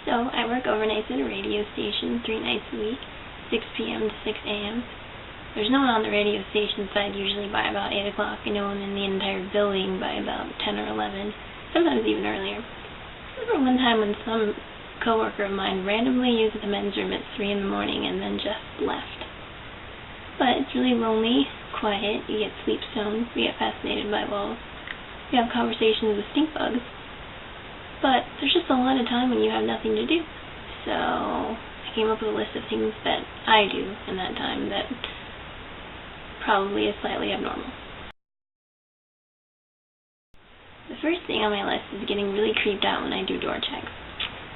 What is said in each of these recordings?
So, I work overnights at a radio station 3 nights a week, 6 p.m. to 6 a.m. There's no one on the radio station side usually by about 8 o'clock, and no one in the entire building by about 10 or 11, sometimes even earlier. I remember one time when some coworker of mine randomly used the men's room at 3 in the morning and then just left. But it's really lonely, quiet, you get sleep stoned, you get fascinated by walls, you have conversations with stink bugs, but there's just a lot of time when you have nothing to do. So I came up with a list of things that I do in that time that probably is slightly abnormal. The first thing on my list is getting really creeped out when I do door checks.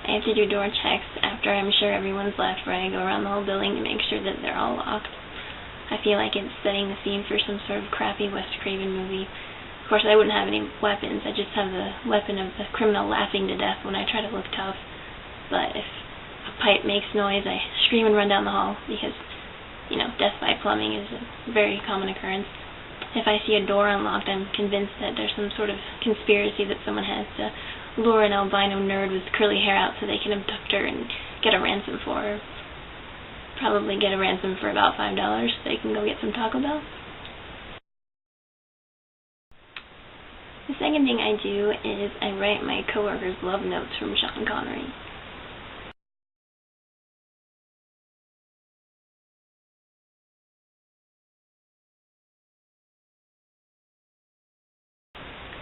I have to do door checks after I'm sure everyone's left, where I go around the whole building to make sure that they're all locked. I feel like it's setting the scene for some sort of crappy Wes Craven movie. Of course, I wouldn't have any weapons. I just have the weapon of the criminal laughing to death when I try to look tough. But if a pipe makes noise, I scream and run down the hall because, death by plumbing is a very common occurrence. If I see a door unlocked, I'm convinced that there's some sort of conspiracy that someone has to lure an albino nerd with curly hair out so they can abduct her and get a ransom for her. Probably get a ransom for about $5 so they can go get some Taco Bell. The second thing I do is I write my coworkers' love notes from Sean Connery.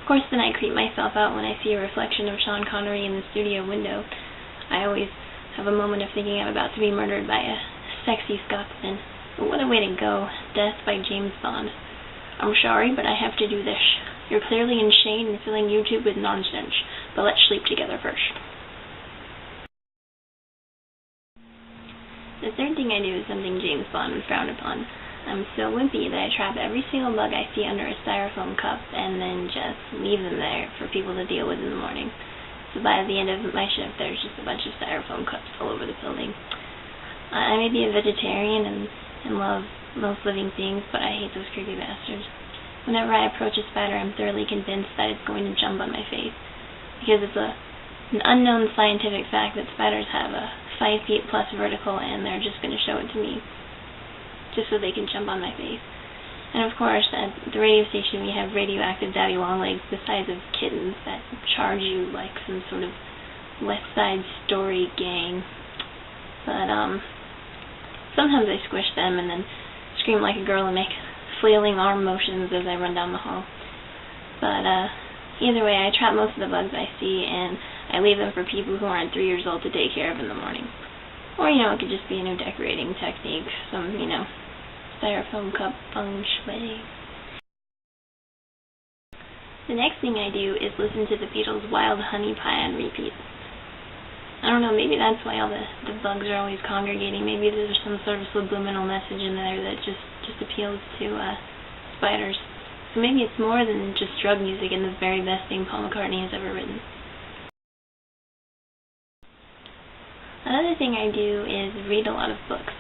Of course, then I creep myself out when I see a reflection of Sean Connery in the studio window. I always have a moment of thinking I'm about to be murdered by a sexy Scotsman. But what a way to go. Death by James Bond. I'm sorry, but I have to do this. You're clearly insane and filling YouTube with nonsense, but let's sleep together first. The third thing I do is something James Bond would frown upon. I'm so wimpy that I trap every single bug I see under a styrofoam cup and then just leave them there for people to deal with in the morning. So by the end of my shift, there's just a bunch of styrofoam cups all over the building. I may be a vegetarian and love most living things, but I hate those creepy bastards. Whenever I approach a spider, I'm thoroughly convinced that it's going to jump on my face, because it's an unknown scientific fact that spiders have a 5 feet plus vertical, and they're just going to show it to me, just so they can jump on my face. And of course, at the radio station, we have radioactive daddy longlegs the size of kittens that charge you like some sort of West Side Story gang. But sometimes I squish them and then scream like a girl and make flailing arm motions as I run down the hall. But either way, I trap most of the bugs I see, and I leave them for people who aren't 3 years old to take care of in the morning. Or, it could just be a new decorating technique, some, styrofoam cup feng shui. The next thing I do is listen to the Beatles' Wild Honey Pie on repeat. I don't know, maybe that's why all the bugs are always congregating. Maybe there's some sort of subliminal message in there that just appeals to spiders. So maybe it's more than just drug music and the very best thing Paul McCartney has ever written. Another thing I do is read a lot of books.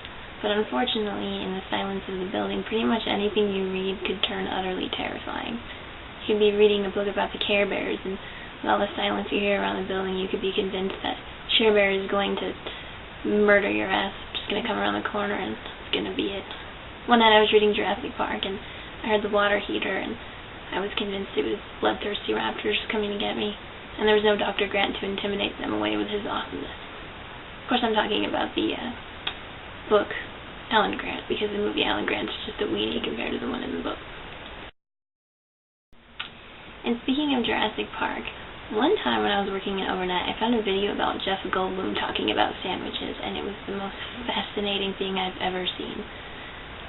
But unfortunately, in the silence of the building, pretty much anything you read could turn utterly terrifying. You could be reading a book about the Care Bears, and with all the silence you hear around the building, you could be convinced that Care Bear is going to murder your ass, just going to come around the corner, and it's going to be it. One night I was reading Jurassic Park, and I heard the water heater, and I was convinced it was bloodthirsty raptors coming to get me, and there was no Dr. Grant to intimidate them away with his awesomeness. Of course, I'm talking about the book Alan Grant, because the movie Alan Grant is just a weenie compared to the one in the book. And speaking of Jurassic Park, one time when I was working in overnight, I found a video about Jeff Goldblum talking about sandwiches, and it was the most fascinating thing I've ever seen.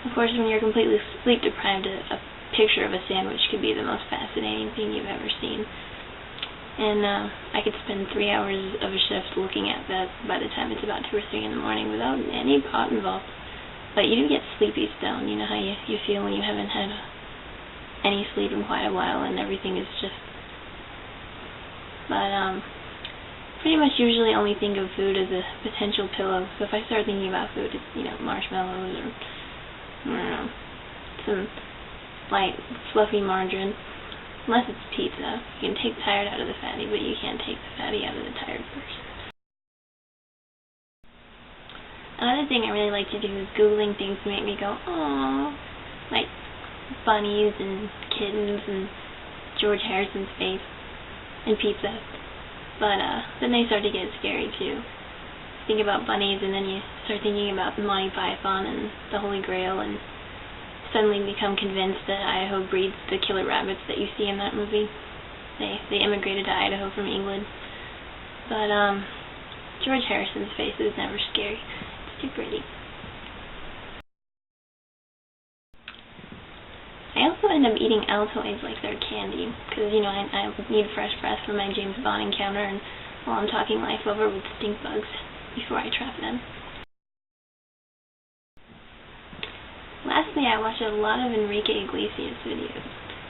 Of course, when you're completely sleep deprived, a picture of a sandwich could be the most fascinating thing you've ever seen. And I could spend 3 hours of a shift looking at that by the time it's about 2 or 3 in the morning without any pot involved. But you do get sleepy stoned. You know how you feel when you haven't had any sleep in quite a while and everything is just... But pretty much usually only think of food as a potential pillow. So if I start thinking about food, it's, marshmallows or, I don't know, some light, fluffy margarine. Unless it's pizza. You can take the tired out of the fatty, but you can't take the fatty out of the tired person. Another thing I really like to do is Googling things to make me go, aww, like bunnies and kittens and George Harrison's face and pizza. But then they start to get scary too. Think about bunnies and then you start thinking about Monty Python and the Holy Grail and suddenly become convinced that Idaho breeds the killer rabbits that you see in that movie. They immigrated to Idaho from England. But George Harrison's face is never scary. It's too pretty. I also end up eating Altoids like they're candy, because, you know, I need fresh breath for my James Bond encounter, and while I'm talking life over with stink bugs before I trap them. Lastly, I watch a lot of Enrique Iglesias videos.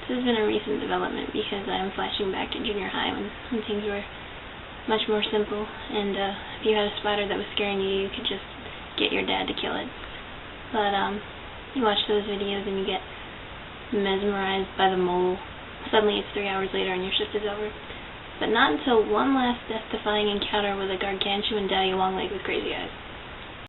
This has been a recent development because I'm flashing back to junior high when things were much more simple, and if you had a spider that was scaring you, you could just get your dad to kill it. But you watch those videos and you get mesmerized by the mole. Suddenly it's 3 hours later and your shift is over. But not until one last death-defying encounter with a gargantuan daddy long leg with crazy eyes.